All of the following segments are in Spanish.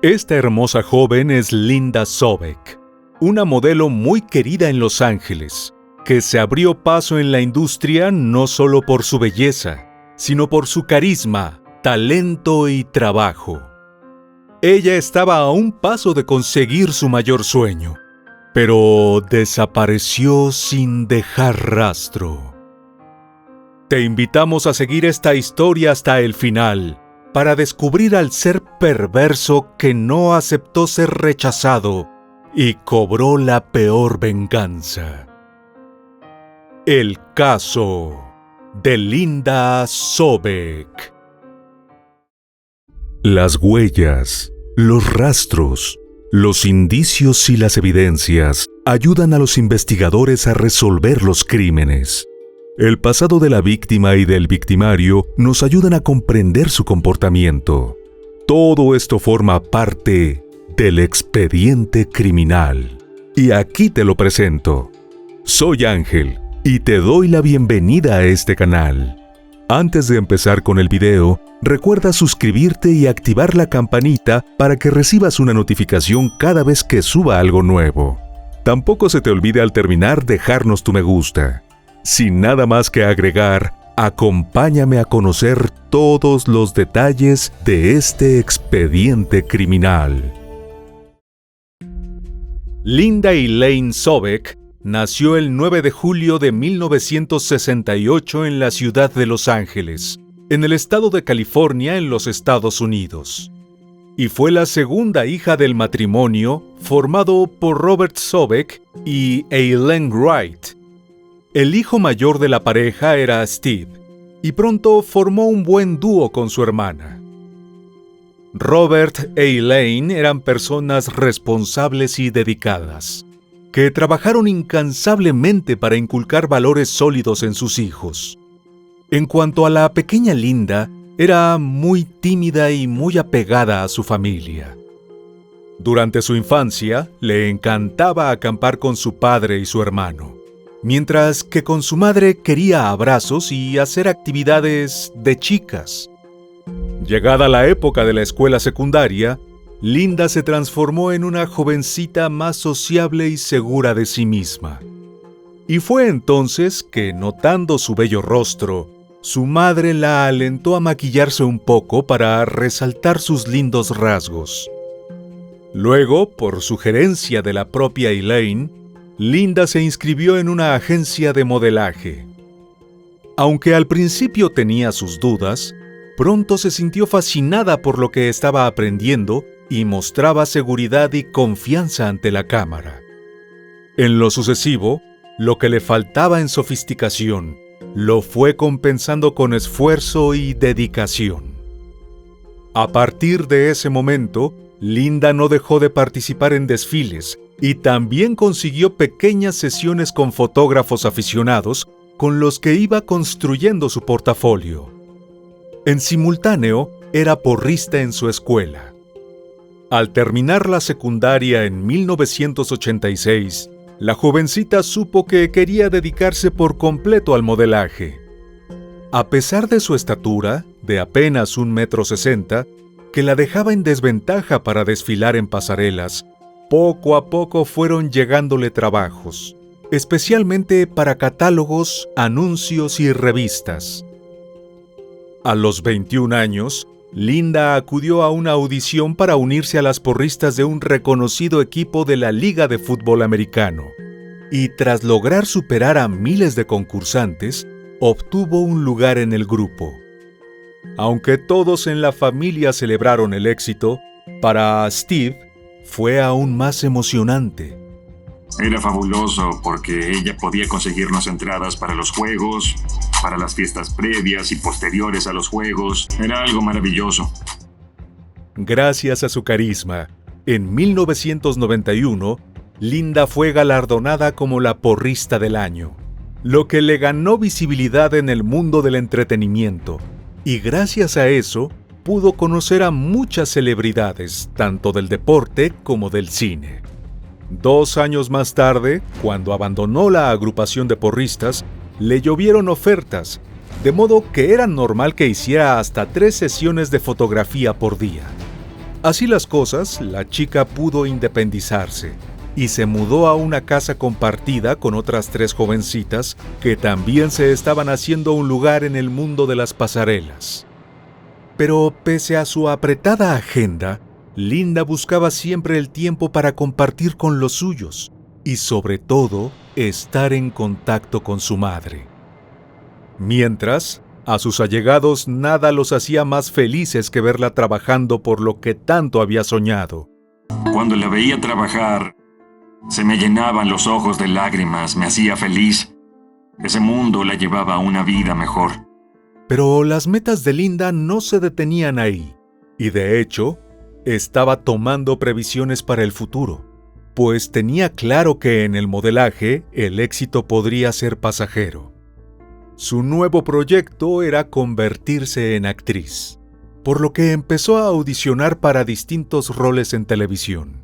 Esta hermosa joven es Linda Sobek, una modelo muy querida en Los Ángeles, que se abrió paso en la industria no solo por su belleza, sino por su carisma, talento y trabajo. Ella estaba a un paso de conseguir su mayor sueño, pero desapareció sin dejar rastro. Te invitamos a seguir esta historia hasta el final, para descubrir al ser perverso que no aceptó ser rechazado y cobró la peor venganza. El caso de Linda Sobek. Las huellas, los rastros, los indicios y las evidencias ayudan a los investigadores a resolver los crímenes. El pasado de la víctima y del victimario nos ayudan a comprender su comportamiento. Todo esto forma parte del expediente criminal. Y aquí te lo presento. Soy Ángel y te doy la bienvenida a este canal. Antes de empezar con el video, recuerda suscribirte y activar la campanita para que recibas una notificación cada vez que suba algo nuevo. Tampoco se te olvide al terminar dejarnos tu me gusta. Sin nada más que agregar, acompáñame a conocer todos los detalles de este expediente criminal. Linda Elaine Sobek nació el 9 de julio de 1968 en la ciudad de Los Ángeles, en el estado de California, en los Estados Unidos. Y fue la segunda hija del matrimonio formado por Robert Sobek y Elaine Wright. El hijo mayor de la pareja era Steve, y pronto formó un buen dúo con su hermana. Robert e Elaine eran personas responsables y dedicadas, que trabajaron incansablemente para inculcar valores sólidos en sus hijos. En cuanto a la pequeña Linda, era muy tímida y muy apegada a su familia. Durante su infancia, le encantaba acampar con su padre y su hermano, mientras que con su madre quería abrazos y hacer actividades de chicas. Llegada la época de la escuela secundaria, Linda se transformó en una jovencita más sociable y segura de sí misma. Y fue entonces que, notando su bello rostro, su madre la alentó a maquillarse un poco para resaltar sus lindos rasgos. Luego, por sugerencia de la propia Elaine, Linda se inscribió en una agencia de modelaje. Aunque al principio tenía sus dudas, pronto se sintió fascinada por lo que estaba aprendiendo y mostraba seguridad y confianza ante la cámara. En lo sucesivo, lo que le faltaba en sofisticación, lo fue compensando con esfuerzo y dedicación. A partir de ese momento, Linda no dejó de participar en desfiles y también consiguió pequeñas sesiones con fotógrafos aficionados con los que iba construyendo su portafolio. En simultáneo, era porrista en su escuela. Al terminar la secundaria en 1986, la jovencita supo que quería dedicarse por completo al modelaje. A pesar de su estatura, de apenas 1,60 m, que la dejaba en desventaja para desfilar en pasarelas, poco a poco fueron llegándole trabajos, especialmente para catálogos, anuncios y revistas. A los 21 años, Linda acudió a una audición para unirse a las porristas de un reconocido equipo de la Liga de Fútbol Americano, y tras lograr superar a miles de concursantes, obtuvo un lugar en el grupo. Aunque todos en la familia celebraron el éxito, para Steve fue aún más emocionante. Era fabuloso porque ella podía conseguirnos entradas para los juegos, para las fiestas previas y posteriores a los juegos. Era algo maravilloso. Gracias a su carisma, en 1991, Linda fue galardonada como la porrista del año, lo que le ganó visibilidad en el mundo del entretenimiento, y gracias a eso pudo conocer a muchas celebridades, tanto del deporte como del cine. 2 años más tarde, cuando abandonó la agrupación de porristas, le llovieron ofertas, de modo que era normal que hiciera hasta 3 sesiones de fotografía por día. Así las cosas, la chica pudo independizarse y se mudó a una casa compartida con otras 3 jovencitas que también se estaban haciendo un lugar en el mundo de las pasarelas. Pero pese a su apretada agenda, Linda buscaba siempre el tiempo para compartir con los suyos y sobre todo estar en contacto con su madre. Mientras, a sus allegados nada los hacía más felices que verla trabajando por lo que tanto había soñado. Cuando la veía trabajar, se me llenaban los ojos de lágrimas, me hacía feliz. Ese mundo la llevaba a una vida mejor. Pero las metas de Linda no se detenían ahí, y de hecho, estaba tomando previsiones para el futuro, pues tenía claro que en el modelaje el éxito podría ser pasajero. Su nuevo proyecto era convertirse en actriz, por lo que empezó a audicionar para distintos roles en televisión.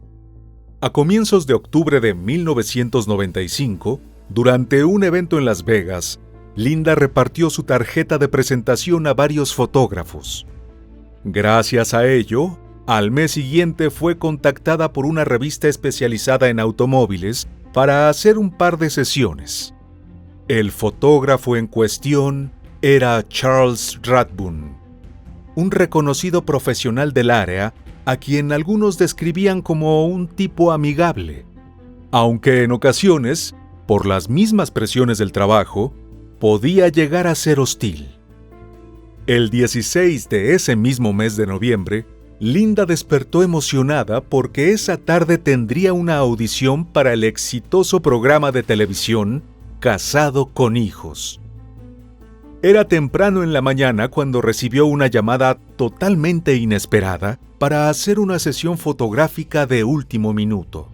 A comienzos de octubre de 1995, durante un evento en Las Vegas, Linda repartió su tarjeta de presentación a varios fotógrafos. Gracias a ello, al mes siguiente fue contactada por una revista especializada en automóviles para hacer un par de sesiones. El fotógrafo en cuestión era Charles Rathbun, un reconocido profesional del área a quien algunos describían como un tipo amigable, aunque en ocasiones, por las mismas presiones del trabajo, podía llegar a ser hostil. El 16 de ese mismo mes de noviembre, Linda despertó emocionada porque esa tarde tendría una audición para el exitoso programa de televisión Casado con Hijos. Era temprano en la mañana cuando recibió una llamada totalmente inesperada para hacer una sesión fotográfica de último minuto.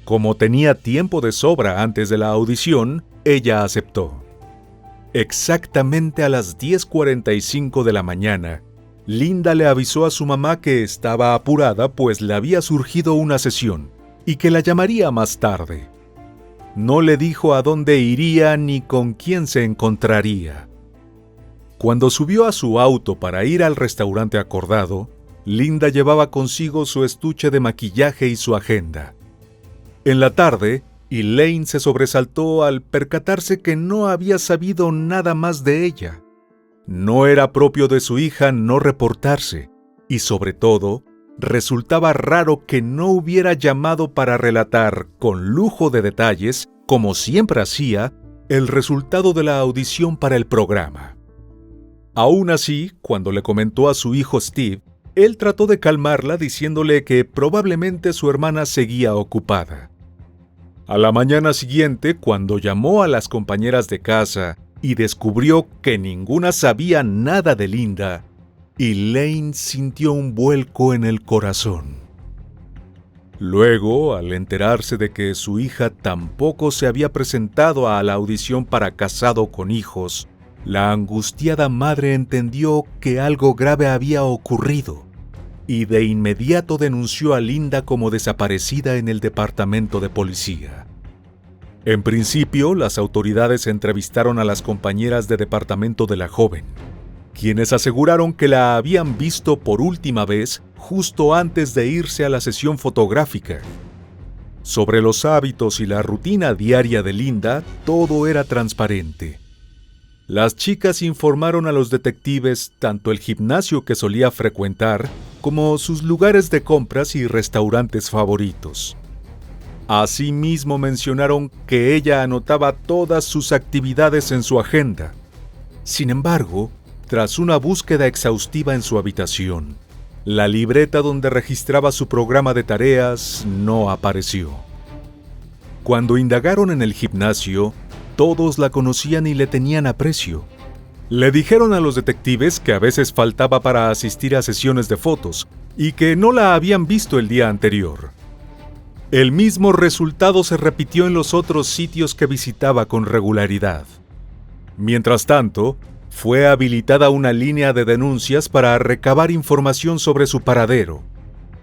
Como tenía tiempo de sobra antes de la audición, ella aceptó. Exactamente a las 10:45 de la mañana, Linda le avisó a su mamá que estaba apurada pues le había surgido una sesión y que la llamaría más tarde. No le dijo a dónde iría ni con quién se encontraría. Cuando subió a su auto para ir al restaurante acordado, Linda llevaba consigo su estuche de maquillaje y su agenda. En la tarde, Elaine se sobresaltó al percatarse que no había sabido nada más de ella. No era propio de su hija no reportarse, y sobre todo, resultaba raro que no hubiera llamado para relatar, con lujo de detalles, como siempre hacía, el resultado de la audición para el programa. Aún así, cuando le comentó a su hijo Steve, él trató de calmarla diciéndole que probablemente su hermana seguía ocupada. A la mañana siguiente, cuando llamó a las compañeras de casa y descubrió que ninguna sabía nada de Linda, Elaine sintió un vuelco en el corazón. Luego, al enterarse de que su hija tampoco se había presentado a la audición para Casado con Hijos, la angustiada madre entendió que algo grave había ocurrido y de inmediato denunció a Linda como desaparecida en el departamento de policía. En principio, las autoridades entrevistaron a las compañeras de departamento de la joven, quienes aseguraron que la habían visto por última vez justo antes de irse a la sesión fotográfica. Sobre los hábitos y la rutina diaria de Linda, todo era transparente. Las chicas informaron a los detectives tanto el gimnasio que solía frecuentar como sus lugares de compras y restaurantes favoritos. Asimismo mencionaron que ella anotaba todas sus actividades en su agenda. Sin embargo, tras una búsqueda exhaustiva en su habitación, la libreta donde registraba su programa de tareas no apareció. Cuando indagaron en el gimnasio, todos la conocían y le tenían aprecio. Le dijeron a los detectives que a veces faltaba para asistir a sesiones de fotos y que no la habían visto el día anterior. El mismo resultado se repitió en los otros sitios que visitaba con regularidad. Mientras tanto, fue habilitada una línea de denuncias para recabar información sobre su paradero.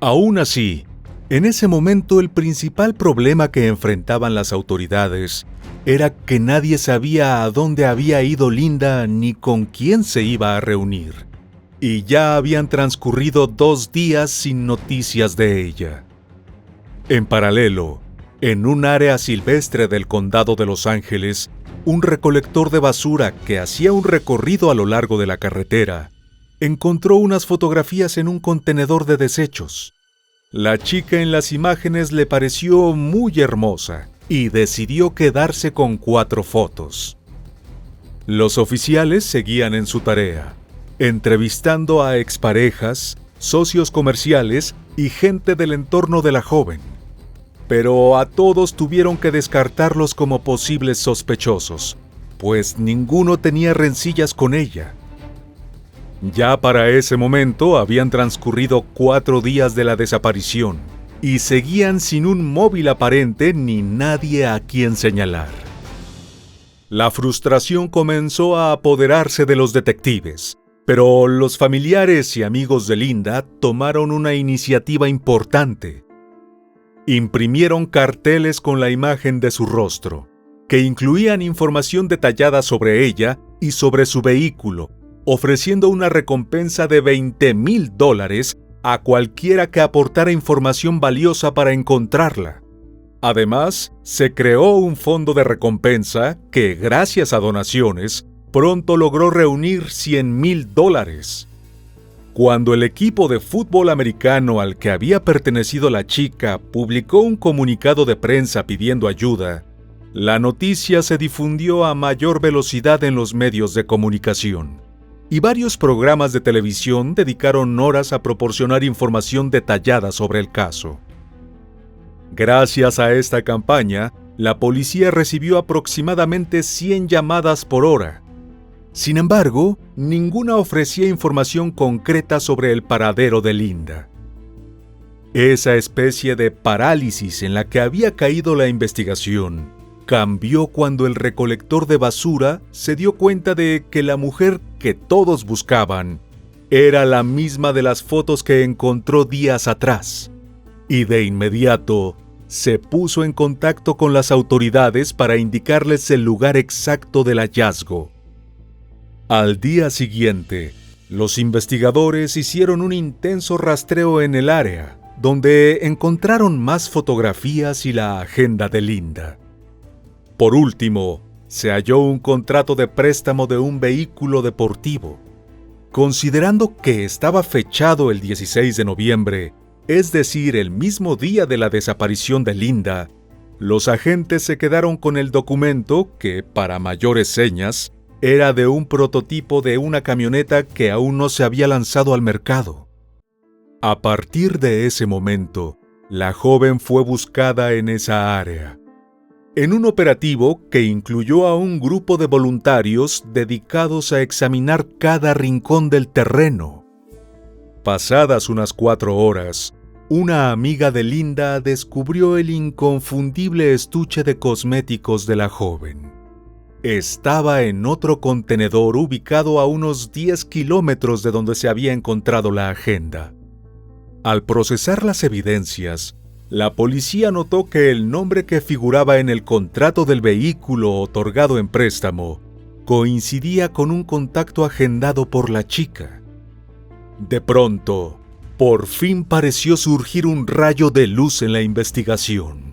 Aún así, en ese momento el principal problema que enfrentaban las autoridades era que nadie sabía a dónde había ido Linda ni con quién se iba a reunir. y ya habían transcurrido 2 días sin noticias de ella. En paralelo, en un área silvestre del condado de Los Ángeles, un recolector de basura que hacía un recorrido a lo largo de la carretera encontró unas fotografías en un contenedor de desechos. La chica en las imágenes le pareció muy hermosa y decidió quedarse con 4 fotos. Los oficiales seguían en su tarea, entrevistando a exparejas, socios comerciales y gente del entorno de la joven. Pero a todos tuvieron que descartarlos como posibles sospechosos, pues ninguno tenía rencillas con ella. Ya para ese momento habían transcurrido 4 días de la desaparición y seguían sin un móvil aparente ni nadie a quien señalar. La frustración comenzó a apoderarse de los detectives, pero los familiares y amigos de Linda tomaron una iniciativa importante. Imprimieron carteles con la imagen de su rostro, que incluían información detallada sobre ella y sobre su vehículo, ofreciendo una recompensa de $20,000 a cualquiera que aportara información valiosa para encontrarla. Además, se creó un fondo de recompensa que, gracias a donaciones, pronto logró reunir $100,000. Cuando el equipo de fútbol americano al que había pertenecido la chica publicó un comunicado de prensa pidiendo ayuda, la noticia se difundió a mayor velocidad en los medios de comunicación, y varios programas de televisión dedicaron horas a proporcionar información detallada sobre el caso. Gracias a esta campaña, la policía recibió aproximadamente 100 llamadas por hora. Sin embargo, ninguna ofrecía información concreta sobre el paradero de Linda. Esa especie de parálisis en la que había caído la investigación cambió cuando el recolector de basura se dio cuenta de que la mujer que todos buscaban era la misma de las fotos que encontró días atrás, y de inmediato se puso en contacto con las autoridades para indicarles el lugar exacto del hallazgo. Al día siguiente, los investigadores hicieron un intenso rastreo en el área, donde encontraron más fotografías y la agenda de Linda. Por último, se halló un contrato de préstamo de un vehículo deportivo. Considerando que estaba fechado el 16 de noviembre, es decir, el mismo día de la desaparición de Linda, los agentes se quedaron con el documento que, para mayores señas, era de un prototipo de una camioneta que aún no se había lanzado al mercado. A partir de ese momento, la joven fue buscada en esa área, en un operativo que incluyó a un grupo de voluntarios dedicados a examinar cada rincón del terreno. Pasadas unas 4 horas, una amiga de Linda descubrió el inconfundible estuche de cosméticos de la joven. Estaba en otro contenedor ubicado a unos 10 kilómetros de donde se había encontrado la agenda. Al procesar las evidencias, la policía notó que el nombre que figuraba en el contrato del vehículo otorgado en préstamo coincidía con un contacto agendado por la chica. De pronto, por fin pareció surgir un rayo de luz en la investigación.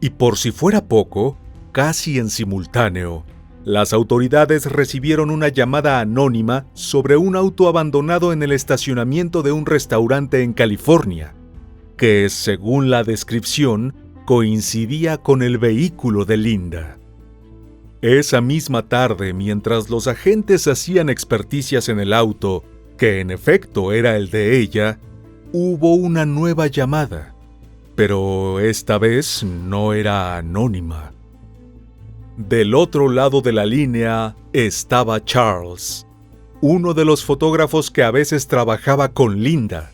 Y por si fuera poco, casi en simultáneo, las autoridades recibieron una llamada anónima sobre un auto abandonado en el estacionamiento de un restaurante en California, que, según la descripción, coincidía con el vehículo de Linda. Esa misma tarde, mientras los agentes hacían experticias en el auto, que en efecto era el de ella, hubo una nueva llamada, pero esta vez no era anónima. Del otro lado de la línea estaba Charles, uno de los fotógrafos que a veces trabajaba con Linda.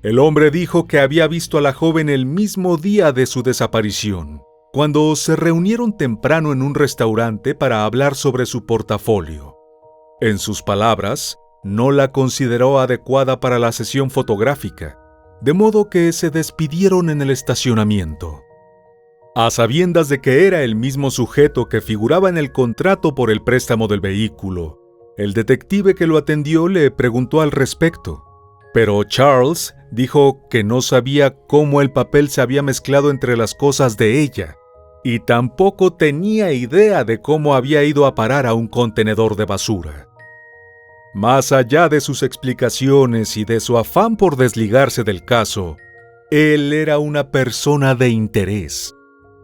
El hombre dijo que había visto a la joven el mismo día de su desaparición, cuando se reunieron temprano en un restaurante para hablar sobre su portafolio. En sus palabras, no la consideró adecuada para la sesión fotográfica, de modo que se despidieron en el estacionamiento. A sabiendas de que era el mismo sujeto que figuraba en el contrato por el préstamo del vehículo, El detective que lo atendió le preguntó al respecto, pero Charles dijo que no sabía cómo el papel se había mezclado entre las cosas de ella, y tampoco tenía idea de cómo había ido a parar a un contenedor de basura. Más allá de sus explicaciones y de su afán por desligarse del caso, él era una persona de interés,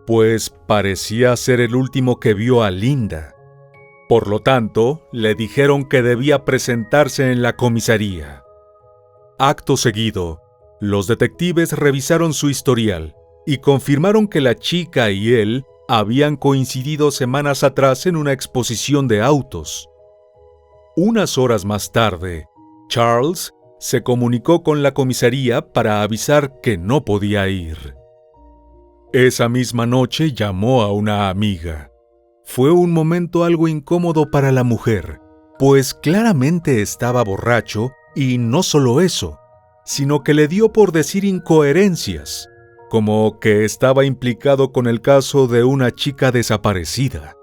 pues parecía ser el último que vio a Linda. Por lo tanto, le dijeron que debía presentarse en la comisaría. Acto seguido, los detectives revisaron su historial y confirmaron que la chica y él habían coincidido semanas atrás en una exposición de autos. Unas horas más tarde, Charles se comunicó con la comisaría para avisar que no podía ir. Esa misma noche llamó a una amiga. Fue un momento algo incómodo para la mujer, pues claramente estaba borracho y no solo eso, sino que le dio por decir incoherencias, como que estaba implicado con el caso de una chica desaparecida.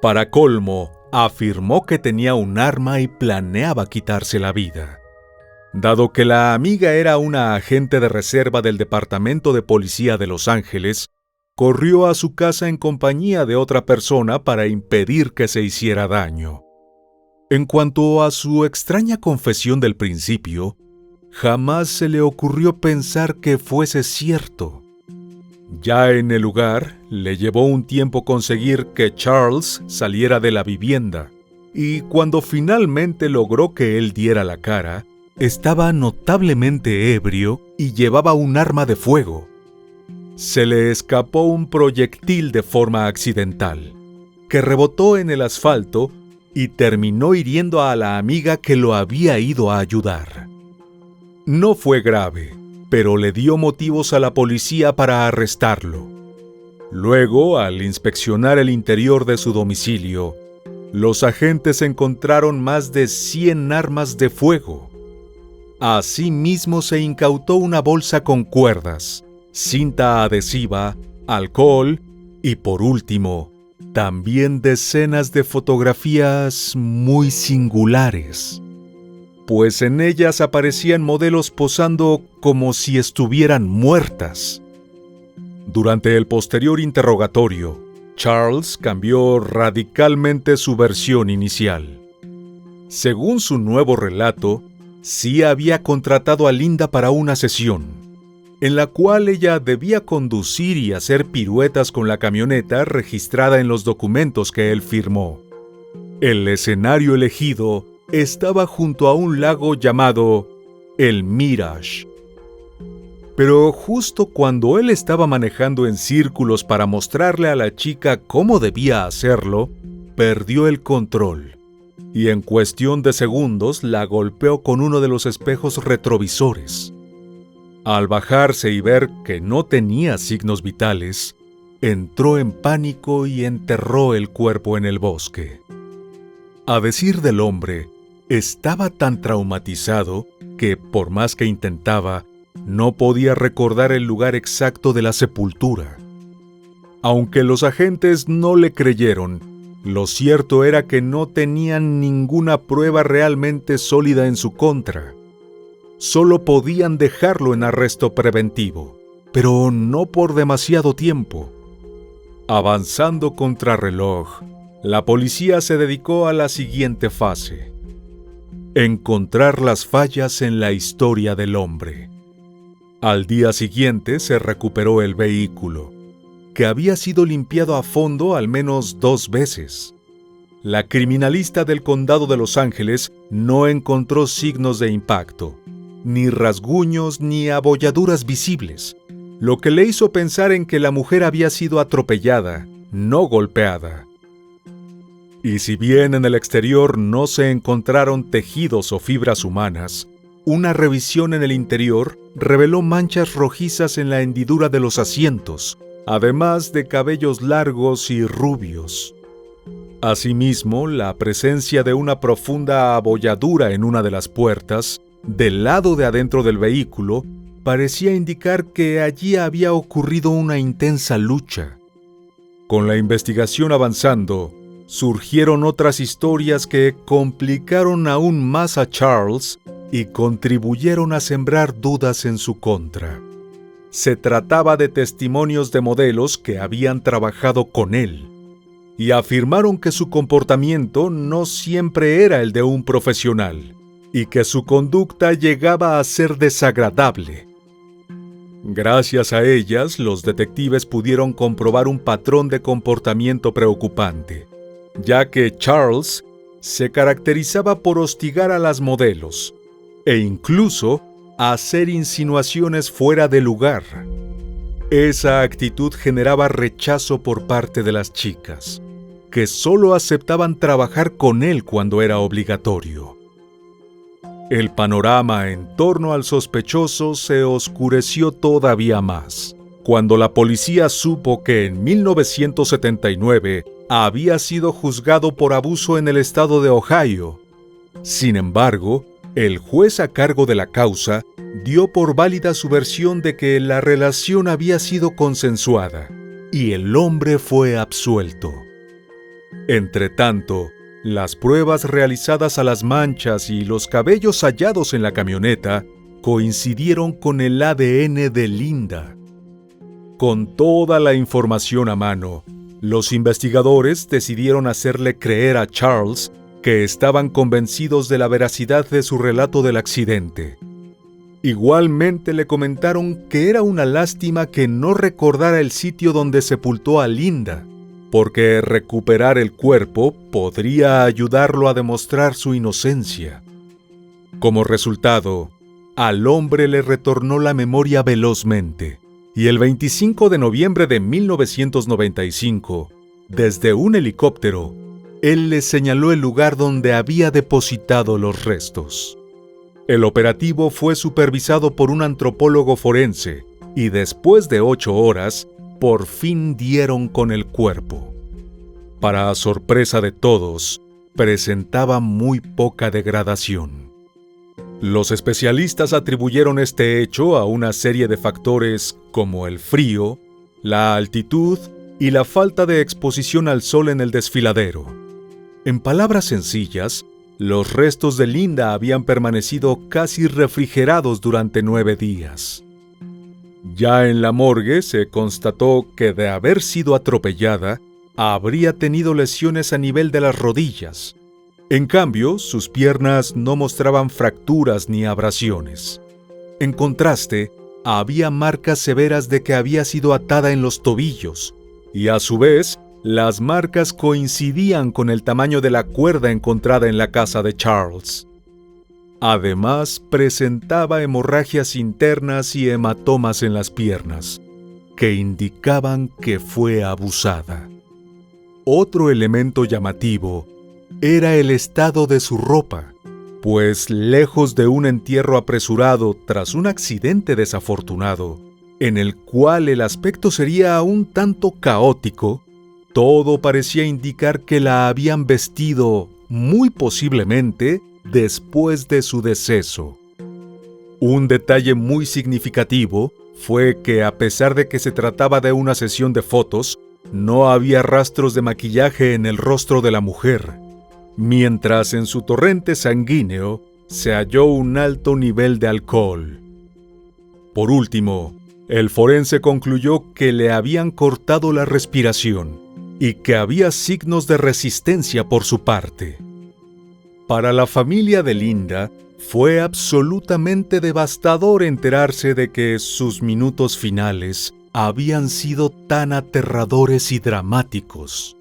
Para colmo, afirmó que tenía un arma y planeaba quitarse la vida. Dado que la amiga era una agente de reserva del Departamento de Policía de Los Ángeles, corrió a su casa en compañía de otra persona para impedir que se hiciera daño. En cuanto a su extraña confesión del principio, jamás se le ocurrió pensar que fuese cierto. Ya en el lugar, le llevó un tiempo conseguir que Charles saliera de la vivienda, y cuando finalmente logró que él diera la cara, estaba notablemente ebrio y llevaba un arma de fuego. Se le escapó un proyectil de forma accidental, que rebotó en el asfalto y terminó hiriendo a la amiga que lo había ido a ayudar. No fue grave, pero le dio motivos a la policía para arrestarlo. Luego, al inspeccionar el interior de su domicilio, los agentes encontraron más de 100 armas de fuego. Asimismo, se incautó una bolsa con cuerdas, cinta adhesiva, alcohol y, por último, también decenas de fotografías muy singulares, pues en ellas aparecían modelos posando como si estuvieran muertas. Durante el posterior interrogatorio, Charles cambió radicalmente su versión inicial. Según su nuevo relato, sí había contratado a Linda para una sesión, en la cual ella debía conducir y hacer piruetas con la camioneta registrada en los documentos que él firmó. El escenario elegido estaba junto a un lago llamado el Mirage. Pero justo cuando él estaba manejando en círculos para mostrarle a la chica cómo debía hacerlo, perdió el control y en cuestión de segundos la golpeó con uno de los espejos retrovisores. Al bajarse y ver que no tenía signos vitales, entró en pánico y enterró el cuerpo en el bosque. A decir del hombre, estaba tan traumatizado que, por más que intentaba, no podía recordar el lugar exacto de la sepultura. Aunque los agentes no le creyeron, lo cierto era que no tenían ninguna prueba realmente sólida en su contra. Solo podían dejarlo en arresto preventivo, pero no por demasiado tiempo. Avanzando contrarreloj, la policía se dedicó a la siguiente fase: encontrar las fallas en la historia del hombre. Al día siguiente se recuperó el vehículo, que había sido limpiado a fondo al menos 2 veces. La criminalista del condado de Los Ángeles no encontró signos de impacto, ni rasguños ni abolladuras visibles, lo que le hizo pensar en que la mujer había sido atropellada, no golpeada. Y si bien en el exterior no se encontraron tejidos o fibras humanas, una revisión en el interior reveló manchas rojizas en la hendidura de los asientos, además de cabellos largos y rubios. Asimismo, la presencia de una profunda abolladura en una de las puertas, del lado de adentro del vehículo, parecía indicar que allí había ocurrido una intensa lucha. Con la investigación avanzando, surgieron otras historias que complicaron aún más a Charles y contribuyeron a sembrar dudas en su contra. Se trataba de testimonios de modelos que habían trabajado con él y afirmaron que su comportamiento no siempre era el de un profesional y que su conducta llegaba a ser desagradable. Gracias a ellas, los detectives pudieron comprobar un patrón de comportamiento preocupante, ya que Charles se caracterizaba por hostigar a las modelos e incluso hacer insinuaciones fuera de lugar. Esa actitud generaba rechazo por parte de las chicas, que solo aceptaban trabajar con él cuando era obligatorio. El panorama en torno al sospechoso se oscureció todavía más, cuando la policía supo que en 1979 había sido juzgado por abuso en el estado de Ohio. Sin embargo, el juez a cargo de la causa dio por válida su versión de que la relación había sido consensuada, y el hombre fue absuelto. Entretanto, las pruebas realizadas a las manchas y los cabellos hallados en la camioneta coincidieron con el ADN de Linda. Con toda la información a mano, los investigadores decidieron hacerle creer a Charles que estaban convencidos de la veracidad de su relato del accidente. Igualmente le comentaron que era una lástima que no recordara el sitio donde sepultó a Linda, porque recuperar el cuerpo podría ayudarlo a demostrar su inocencia. Como resultado, al hombre le retornó la memoria velozmente, y el 25 de noviembre de 1995, desde un helicóptero, él le señaló el lugar donde había depositado los restos. El operativo fue supervisado por un antropólogo forense, y después de 8 horas, por fin dieron con el cuerpo. Para sorpresa de todos, presentaba muy poca degradación. Los especialistas atribuyeron este hecho a una serie de factores como el frío, la altitud y la falta de exposición al sol en el desfiladero. En palabras sencillas, los restos de Linda habían permanecido casi refrigerados durante 9 días. Ya en la morgue se constató que de haber sido atropellada, habría tenido lesiones a nivel de las rodillas. En cambio, sus piernas no mostraban fracturas ni abrasiones. En contraste, había marcas severas de que había sido atada en los tobillos, y a su vez, las marcas coincidían con el tamaño de la cuerda encontrada en la casa de Charles. Además, presentaba hemorragias internas y hematomas en las piernas, que indicaban que fue abusada. Otro elemento llamativo era el estado de su ropa, pues lejos de un entierro apresurado tras un accidente desafortunado, en el cual el aspecto sería un tanto caótico, todo parecía indicar que la habían vestido, muy posiblemente, después de su deceso. Un detalle muy significativo fue que, a pesar de que se trataba de una sesión de fotos, no había rastros de maquillaje en el rostro de la mujer, mientras en su torrente sanguíneo se halló un alto nivel de alcohol. Por último, el forense concluyó que le habían cortado la respiración y que había signos de resistencia por su parte. Para la familia de Linda, fue absolutamente devastador enterarse de que sus minutos finales habían sido tan aterradores y dramáticos.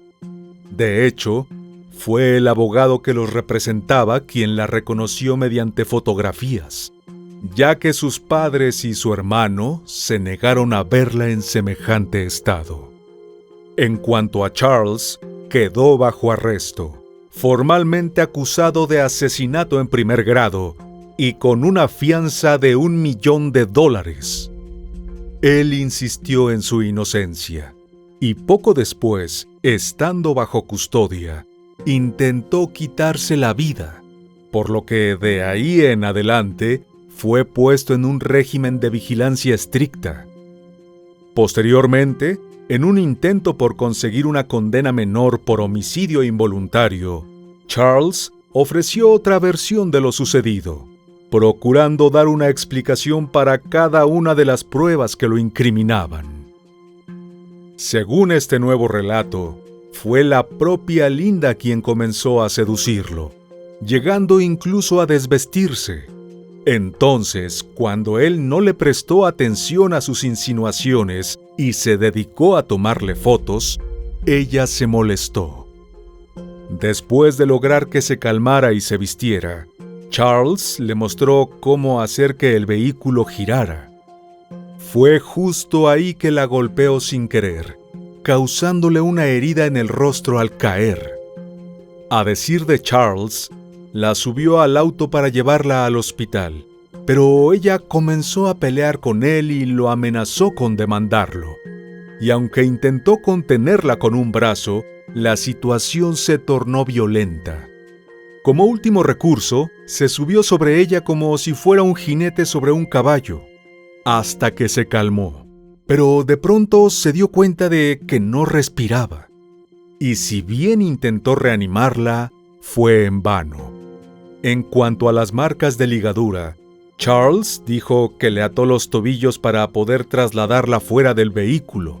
De hecho, fue el abogado que los representaba quien la reconoció mediante fotografías, ya que sus padres y su hermano se negaron a verla en semejante estado. En cuanto a Charles, quedó bajo arresto, formalmente acusado de asesinato en primer grado y con una fianza de $1 millón. Él insistió en su inocencia y poco después, estando bajo custodia, intentó quitarse la vida, por lo que de ahí en adelante fue puesto en un régimen de vigilancia estricta. Posteriormente, En un intento por conseguir una condena menor por homicidio involuntario, Charles ofreció otra versión de lo sucedido, procurando dar una explicación para cada una de las pruebas que lo incriminaban. Según este nuevo relato, fue la propia Linda quien comenzó a seducirlo, llegando incluso a desvestirse. Entonces, cuando él no le prestó atención a sus insinuaciones y se dedicó a tomarle fotos, ella se molestó. Después de lograr que se calmara y se vistiera, Charles le mostró cómo hacer que el vehículo girara. Fue justo ahí que la golpeó sin querer, causándole una herida en el rostro al caer. A decir de Charles, la subió al auto para llevarla al hospital, pero ella comenzó a pelear con él y lo amenazó con demandarlo. Y aunque intentó contenerla con un brazo, la situación se tornó violenta. Como último recurso, se subió sobre ella como si fuera un jinete sobre un caballo, hasta que se calmó. Pero de pronto se dio cuenta de que no respiraba. Y si bien intentó reanimarla, fue en vano. En cuanto a las marcas de ligadura, Charles dijo que le ató los tobillos para poder trasladarla fuera del vehículo,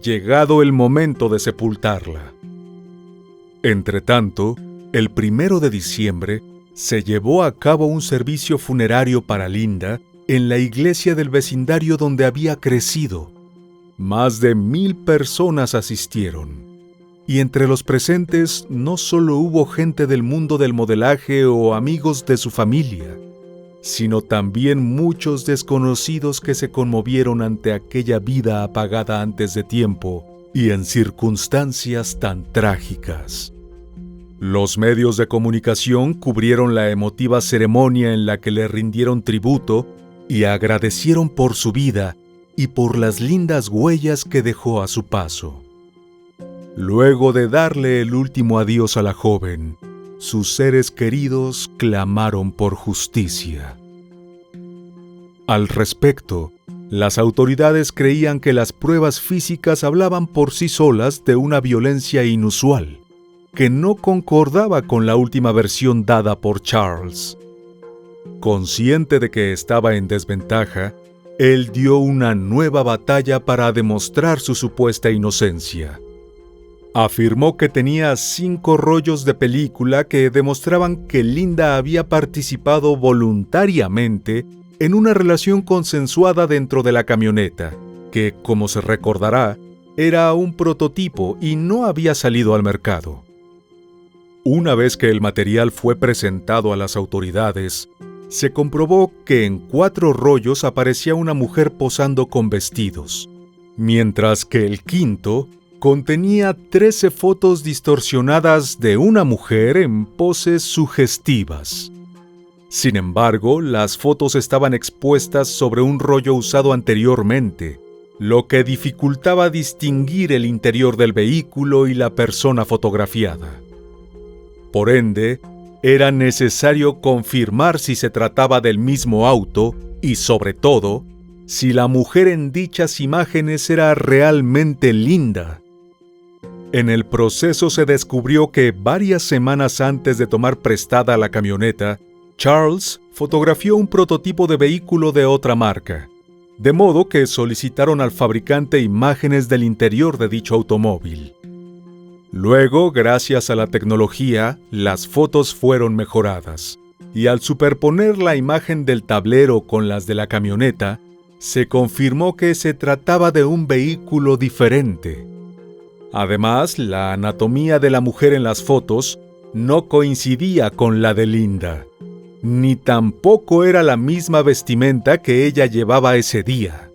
llegado el momento de sepultarla. Entretanto, el 1 de diciembre se llevó a cabo un servicio funerario para Linda en la iglesia del vecindario donde había crecido. Más de 1,000 personas asistieron. Y entre los presentes no solo hubo gente del mundo del modelaje o amigos de su familia, sino también muchos desconocidos que se conmovieron ante aquella vida apagada antes de tiempo y en circunstancias tan trágicas. Los medios de comunicación cubrieron la emotiva ceremonia en la que le rindieron tributo y agradecieron por su vida y por las lindas huellas que dejó a su paso. Luego de darle el último adiós a la joven, sus seres queridos clamaron por justicia. Al respecto, las autoridades creían que las pruebas físicas hablaban por sí solas de una violencia inusual, que no concordaba con la última versión dada por Charles. Consciente de que estaba en desventaja, él dio una nueva batalla para demostrar su supuesta inocencia. Afirmó que tenía 5 rollos de película que demostraban que Linda había participado voluntariamente en una relación consensuada dentro de la camioneta, que, como se recordará, era un prototipo y no había salido al mercado. Una vez que el material fue presentado a las autoridades, se comprobó que en 4 rollos aparecía una mujer posando con vestidos, mientras que el quinto contenía 13 fotos distorsionadas de una mujer en poses sugestivas. Sin embargo, las fotos estaban expuestas sobre un rollo usado anteriormente, lo que dificultaba distinguir el interior del vehículo y la persona fotografiada. Por ende, era necesario confirmar si se trataba del mismo auto y, sobre todo, si la mujer en dichas imágenes era realmente Linda. En el proceso se descubrió que varias semanas antes de tomar prestada la camioneta, Charles fotografió un prototipo de vehículo de otra marca, de modo que solicitaron al fabricante imágenes del interior de dicho automóvil. Luego, gracias a la tecnología, las fotos fueron mejoradas, y al superponer la imagen del tablero con las de la camioneta, se confirmó que se trataba de un vehículo diferente. Además, la anatomía de la mujer en las fotos no coincidía con la de Linda, ni tampoco era la misma vestimenta que ella llevaba ese día.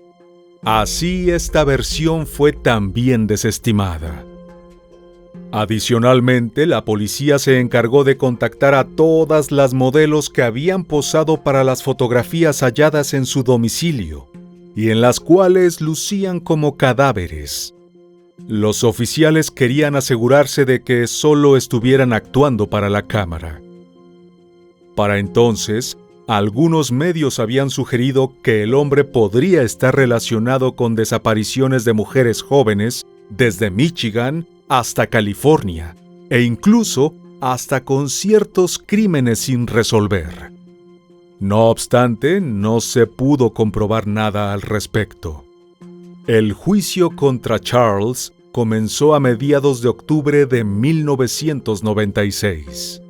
Así, esta versión fue también desestimada. Adicionalmente, la policía se encargó de contactar a todas las modelos que habían posado para las fotografías halladas en su domicilio, y en las cuales lucían como cadáveres. Los oficiales querían asegurarse de que solo estuvieran actuando para la cámara. Para entonces, Algunos medios habían sugerido que el hombre podría estar relacionado con desapariciones de mujeres jóvenes desde Michigan hasta California, e incluso hasta con ciertos crímenes sin resolver. No obstante, no se pudo comprobar nada al respecto. El juicio contra Charles comenzó a mediados de octubre de 1996.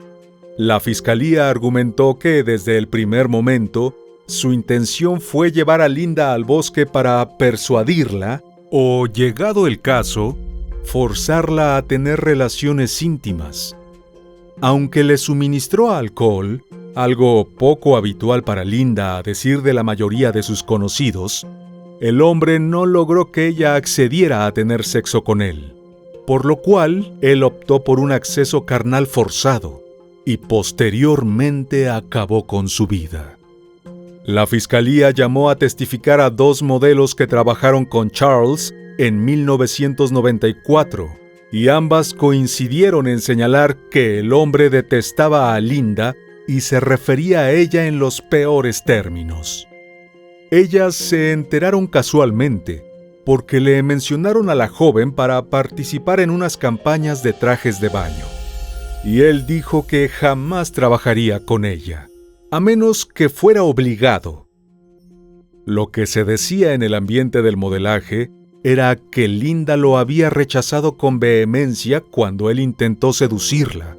La fiscalía argumentó que desde el primer momento su intención fue llevar a Linda al bosque para persuadirla o, llegado el caso, forzarla a tener relaciones íntimas. Aunque le suministró alcohol, algo poco habitual para Linda a decir de la mayoría de sus conocidos, el hombre no logró que ella accediera a tener sexo con él, por lo cual él optó por un acceso carnal forzado y posteriormente acabó con su vida. La fiscalía llamó a testificar a 2 modelos que trabajaron con Charles en 1994, y ambas coincidieron en señalar que el hombre detestaba a Linda y se refería a ella en los peores términos. Ellas se enteraron casualmente, porque le mencionaron a la joven para participar en unas campañas de trajes de baño, y él dijo que jamás trabajaría con ella, a menos que fuera obligado. Lo que se decía en el ambiente del modelaje era que Linda lo había rechazado con vehemencia cuando él intentó seducirla,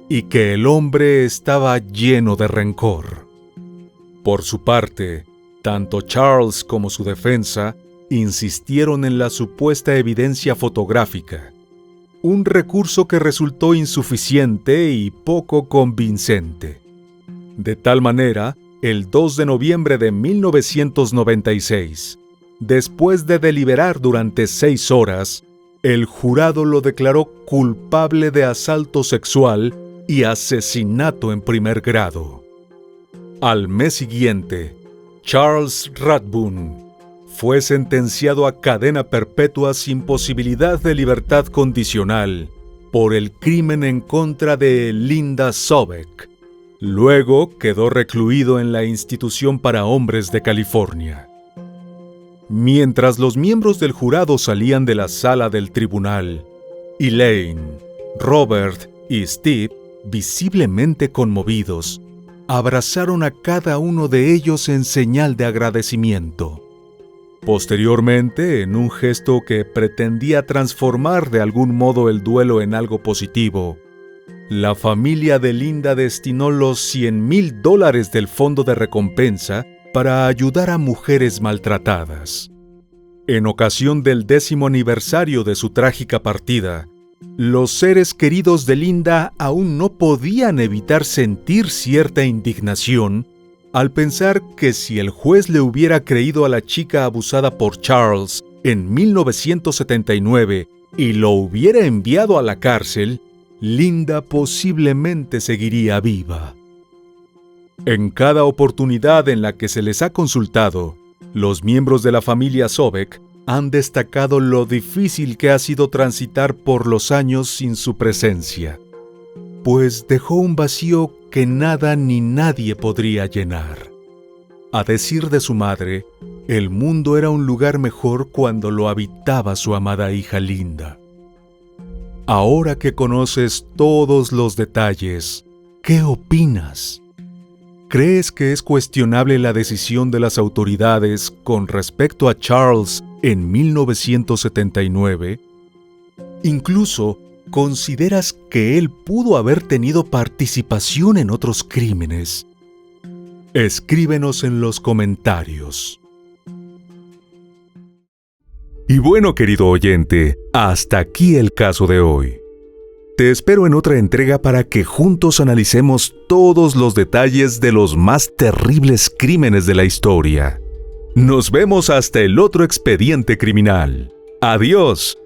y que el hombre estaba lleno de rencor. Por su parte, tanto Charles como su defensa insistieron en la supuesta evidencia fotográfica, un recurso que resultó insuficiente y poco convincente. De tal manera, el 2 de noviembre de 1996, después de deliberar durante 6 horas, el jurado lo declaró culpable de asalto sexual y asesinato en primer grado. Al mes siguiente, Charles Rathbun fue sentenciado a cadena perpetua sin posibilidad de libertad condicional por el crimen en contra de Linda Sobek. Luego quedó recluido en la institución para hombres de California. Mientras los miembros del jurado salían de la sala del tribunal, Elaine, Robert y Steve, visiblemente conmovidos, abrazaron a cada uno de ellos en señal de agradecimiento. Posteriormente, en un gesto que pretendía transformar de algún modo el duelo en algo positivo, la familia de Linda destinó los $100,000 del fondo de recompensa para ayudar a mujeres maltratadas. En ocasión del 10º aniversario de su trágica partida, los seres queridos de Linda aún no podían evitar sentir cierta indignación al pensar que si el juez le hubiera creído a la chica abusada por Charles en 1979 y lo hubiera enviado a la cárcel, Linda posiblemente seguiría viva. En cada oportunidad en la que se les ha consultado, los miembros de la familia Sobek han destacado lo difícil que ha sido transitar por los años sin su presencia, pues dejó un vacío que nada ni nadie podría llenar. A decir de su madre, el mundo era un lugar mejor cuando lo habitaba su amada hija Linda. Ahora que conoces todos los detalles, ¿qué opinas? ¿Crees que es cuestionable la decisión de las autoridades con respecto a Charles en 1979? Incluso, ¿consideras que él pudo haber tenido participación en otros crímenes? Escríbenos en los comentarios. Y bueno, querido oyente, hasta aquí el caso de hoy. Te espero en otra entrega para que juntos analicemos todos los detalles de los más terribles crímenes de la historia. Nos vemos hasta el otro expediente criminal. ¡Adiós!